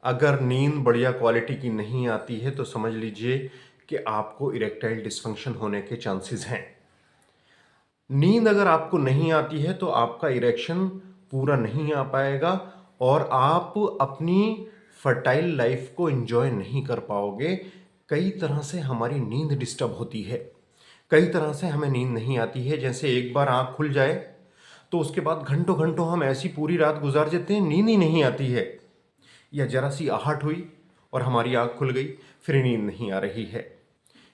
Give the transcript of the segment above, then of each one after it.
अगर नींद बढ़िया क्वालिटी की नहीं आती है तो समझ लीजिए कि आपको इरेक्टाइल डिस्फंक्शन होने के चांसेस हैं। नींद अगर आपको नहीं आती है तो आपका इरेक्शन पूरा नहीं आ पाएगा और आप अपनी फर्टाइल लाइफ को एंजॉय नहीं कर पाओगे। कई तरह से हमारी नींद डिस्टर्ब होती है, कई तरह से हमें नींद नहीं आती है। जैसे एक बार आँख खुल जाए तो उसके बाद घंटों घंटों हम ऐसी पूरी रात गुजार देते हैं, नींद ही नहीं आती है। या जरा सी आहट हुई और हमारी आँख खुल गई, फिर नींद नहीं आ रही है।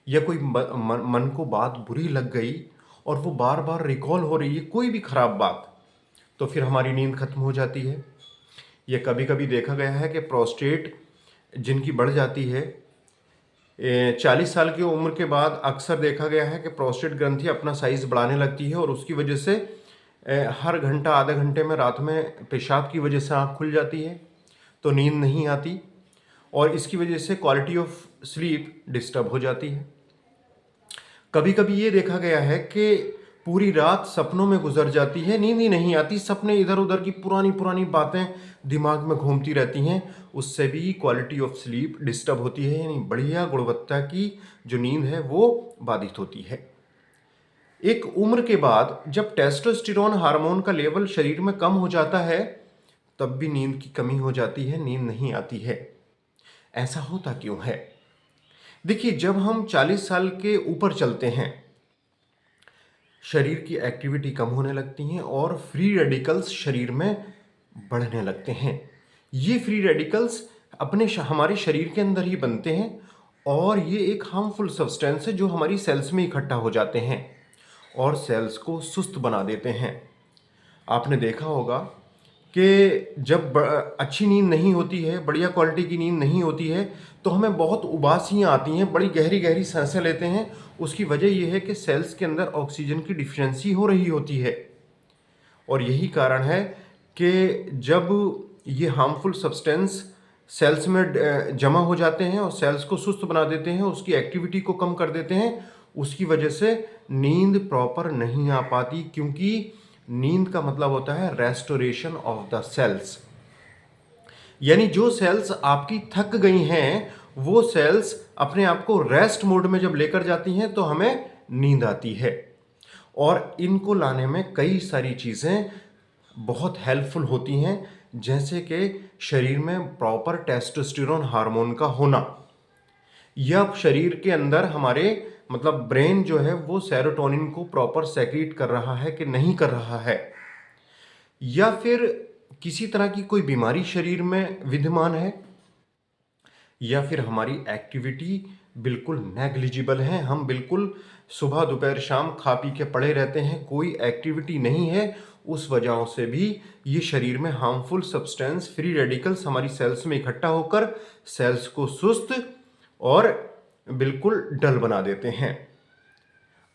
या कोई मन को बात बुरी लग गई और वो बार बार रिकॉल हो रही है, कोई भी खराब बात, तो फिर हमारी नींद खत्म हो जाती है। या कभी कभी देखा गया है कि प्रोस्टेट जिनकी बढ़ जाती है 40 साल की उम्र के बाद, अक्सर देखा गया है कि प्रोस्टेट ग्रंथि अपना साइज बढ़ाने लगती है और उसकी वजह से हर घंटा आधे घंटे में रात में पेशाब की वजह से आँख खुल जाती है, तो नींद नहीं आती और इसकी वजह से क्वालिटी ऑफ स्लीप डिस्टर्ब हो जाती है। कभी कभी ये देखा गया है कि पूरी रात सपनों में गुजर जाती है, नींद ही नहीं आती, सपने इधर उधर की पुरानी पुरानी बातें दिमाग में घूमती रहती हैं, उससे भी क्वालिटी ऑफ स्लीप डिस्टर्ब होती है, यानी बढ़िया गुणवत्ता की जो नींद है वो बाधित होती है। एक उम्र के बाद जब टेस्टोस्टेरोन हार्मोन का लेवल शरीर में कम हो जाता है तब भी नींद की कमी हो जाती है, नींद नहीं आती है। ऐसा होता क्यों है? देखिए, जब हम 40 साल के ऊपर चलते हैं शरीर की एक्टिविटी कम होने लगती हैं और फ्री रेडिकल्स शरीर में बढ़ने लगते हैं। ये फ्री रेडिकल्स हमारे शरीर के अंदर ही बनते हैं और ये एक हार्मफुल सब्सटेंस है जो हमारी सेल्स में इकट्ठा हो जाते हैं और सेल्स को सुस्त बना देते हैं। आपने देखा होगा कि जब अच्छी नींद नहीं होती है, बढ़िया क्वालिटी की नींद नहीं होती है, तो हमें बहुत उबासियाँ आती हैं, बड़ी गहरी गहरी सांसें लेते हैं। उसकी वजह यह है कि सेल्स के अंदर ऑक्सीजन की डिफिशियंसी हो रही होती है और यही कारण है कि जब ये हार्मफुल सब्सटेंस सेल्स में जमा हो जाते हैं और सेल्स को सुस्त बना देते हैं, उसकी एक्टिविटी को कम कर देते हैं, उसकी वजह से नींद प्रॉपर नहीं आ पाती, क्योंकि नींद का मतलब होता है रेस्टोरेशन ऑफ द सेल्स। यानी जो सेल्स आपकी थक गई हैं वो सेल्स अपने आप को रेस्ट मोड में जब लेकर जाती हैं तो हमें नींद आती है। और इनको लाने में कई सारी चीज़ें बहुत हेल्पफुल होती हैं, जैसे कि शरीर में प्रॉपर टेस्टोस्टेरोन हार्मोन का होना, या शरीर के अंदर हमारे मतलब ब्रेन जो है वो सेरोटोनिन को प्रॉपर सेक्रीट कर रहा है कि नहीं कर रहा है, या फिर किसी तरह की कोई बीमारी शरीर में विद्यमान है, या फिर हमारी एक्टिविटी बिल्कुल नेग्लिजिबल है, हम बिल्कुल सुबह दोपहर शाम खा पी के पड़े रहते हैं, कोई एक्टिविटी नहीं है। उस वजहों से भी ये शरीर में हार्मफुल सब्सटेंस फ्री रेडिकल्स हमारी सेल्स में इकट्ठा होकर सेल्स को सुस्त और बिल्कुल डल बना देते हैं।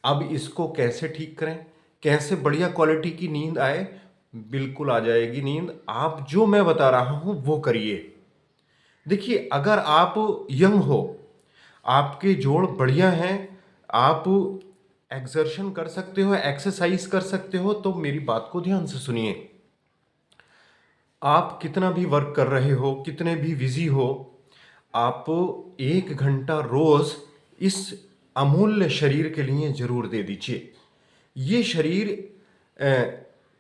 अब इसको कैसे ठीक करें, कैसे बढ़िया क्वालिटी की नींद आए? बिल्कुल आ जाएगी नींद, आप जो मैं बता रहा हूं वो करिए। देखिए, अगर आप यंग हो, आपके जोड़ बढ़िया हैं, आप एक्सर्शन कर सकते हो, एक्सरसाइज कर सकते हो, तो मेरी बात को ध्यान से सुनिए। आप कितना भी वर्क कर रहे हो, कितने भी बिजी हो, आप 1 घंटा रोज इस अमूल्य शरीर के लिए जरूर दे दीजिए। ये शरीर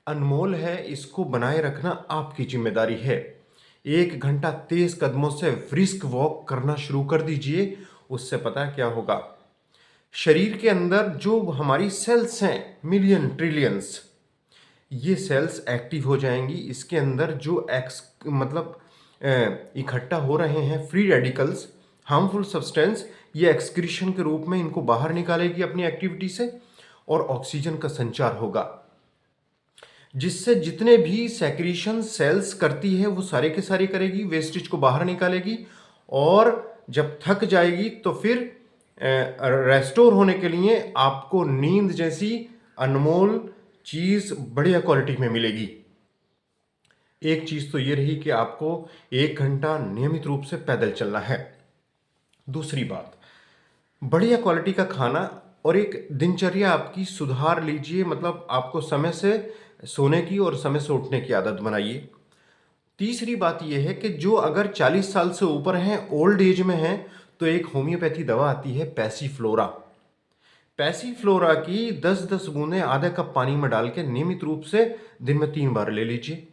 अनमोल है, इसको बनाए रखना आपकी जिम्मेदारी है। 1 घंटा तेज कदमों से ब्रिस्क वॉक करना शुरू कर दीजिए। उससे पता है क्या होगा? शरीर के अंदर जो हमारी सेल्स हैं, मिलियन ट्रिलियंस, ये सेल्स एक्टिव हो जाएंगी। इसके अंदर जो इकट्ठा हो रहे हैं फ्री रेडिकल्स, हार्मफुल सब्सटेंस, ये एक्सक्रीशन के रूप में इनको बाहर निकालेगी अपनी एक्टिविटी से और ऑक्सीजन का संचार होगा, जिससे जितने भी सेक्रीशन सेल्स करती है वो सारे के सारे करेगी, वेस्टेज को बाहर निकालेगी और जब थक जाएगी तो फिर रेस्टोर होने के लिए आपको नींद जैसी अनमोल चीज़ बढ़िया क्वालिटी में मिलेगी। एक चीज़ तो ये रही कि आपको 1 घंटा नियमित रूप से पैदल चलना है। दूसरी बात, बढ़िया क्वालिटी का खाना और एक दिनचर्या आपकी सुधार लीजिए, मतलब आपको समय से सोने की और समय से उठने की आदत बनाइए। तीसरी बात यह है कि जो अगर 40 साल से ऊपर हैं, ओल्ड एज में हैं, तो एक होम्योपैथी दवा आती है पैसीफ्लोरा। पैसीफ्लोरा की 10-10 बूंदें आधा कप पानी में डाल के नियमित रूप से दिन में 3 बार ले लीजिए।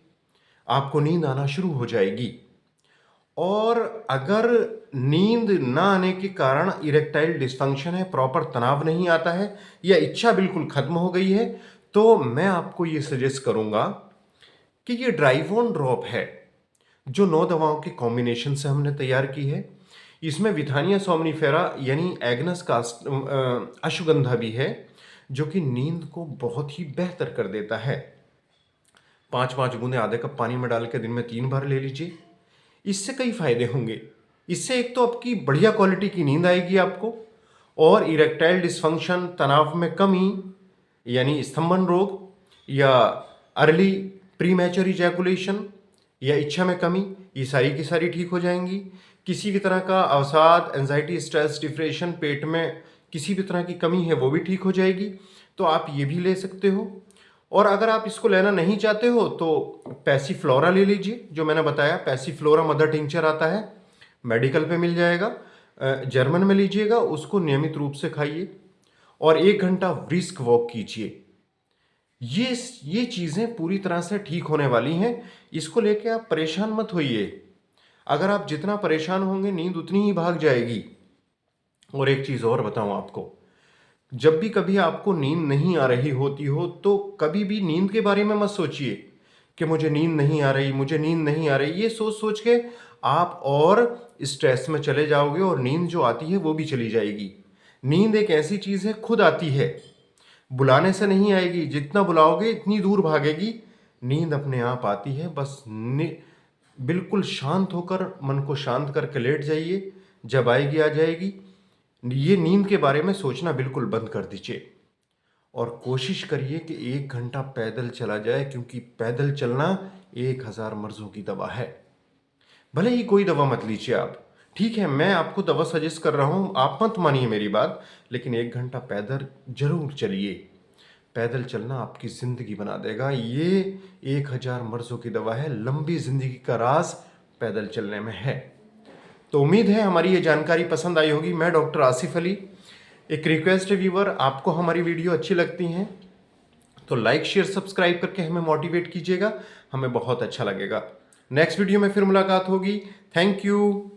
आपको नींद आना शुरू हो जाएगी। और अगर नींद ना आने के कारण इरेक्टाइल डिस्फंक्शन है, प्रॉपर तनाव नहीं आता है या इच्छा बिल्कुल खत्म हो गई है, तो मैं आपको ये सजेस्ट करूंगा कि ये ड्राइवोन ड्रॉप है, जो 9 दवाओं के कॉम्बिनेशन से हमने तैयार की है। इसमें विथानिया सोमनीफेरा यानी एग्नस का अश्वगंधा भी है, जो कि नींद को बहुत ही बेहतर कर देता है। 5-5 बूंदें आधे कप पानी में डाल के दिन में 3 बार ले लीजिए। इससे कई फायदे होंगे। इससे एक तो आपकी बढ़िया क्वालिटी की नींद आएगी आपको, और इरेक्टाइल डिस्फंक्शन, तनाव में कमी यानी स्तंभन रोग या अर्ली प्रीमैच्योर इजैकुलेशन या इच्छा में कमी, ये सारी की सारी ठीक हो जाएंगी। किसी भी तरह का अवसाद, एंजाइटी, स्ट्रेस, डिप्रेशन, पेट में किसी भी तरह की कमी है वो भी ठीक हो जाएगी। तो आप ये भी ले सकते हो। और अगर आप इसको लेना नहीं चाहते हो तो पैसीफ्लोरा ले लीजिए, जो मैंने बताया। पैसीफ्लोरा मदर टिंचर आता है, मेडिकल पे मिल जाएगा, जर्मन में लीजिएगा, उसको नियमित रूप से खाइए और 1 घंटा ब्रिस्क वॉक कीजिए। ये चीज़ें पूरी तरह से ठीक होने वाली हैं। इसको लेके आप परेशान मत होइए। अगर आप जितना परेशान होंगे, नींद उतनी ही भाग जाएगी। और एक चीज़ और बताऊं आपको, जब भी कभी आपको नींद नहीं आ रही होती हो, तो कभी भी नींद के बारे में मत सोचिए कि मुझे नींद नहीं आ रही, मुझे नींद नहीं आ रही। ये सोच सोच के आप और स्ट्रेस में चले जाओगे और नींद जो आती है वो भी चली जाएगी। नींद एक ऐसी चीज़ है, खुद आती है, बुलाने से नहीं आएगी। जितना बुलाओगे इतनी दूर भागेगी। नींद अपने आप आती है। बस बिल्कुल शांत होकर मन को शांत करके लेट जाइए, जब आएगी आ जाएगी। ये नींद के बारे में सोचना बिल्कुल बंद कर दीजिए और कोशिश करिए कि 1 घंटा पैदल चला जाए, क्योंकि पैदल चलना 1000 मर्जों की दवा है। भले ही कोई दवा मत लीजिए आप, ठीक है, मैं आपको दवा सजेस्ट कर रहा हूँ, आप मत मानिए मेरी बात, लेकिन 1 घंटा पैदल जरूर चलिए। पैदल चलना आपकी ज़िंदगी बना देगा। ये 1000 मर्जों की दवा है। लंबी ज़िंदगी का राज पैदल चलने में है। तो उम्मीद है हमारी ये जानकारी पसंद आई होगी। मैं डॉक्टर आसिफ अली। एक रिक्वेस्ट है व्यूवर, आपको हमारी वीडियो अच्छी लगती हैं तो लाइक, शेयर, सब्सक्राइब करके हमें मोटिवेट कीजिएगा, हमें बहुत अच्छा लगेगा। नेक्स्ट वीडियो में फिर मुलाकात होगी। Thank you.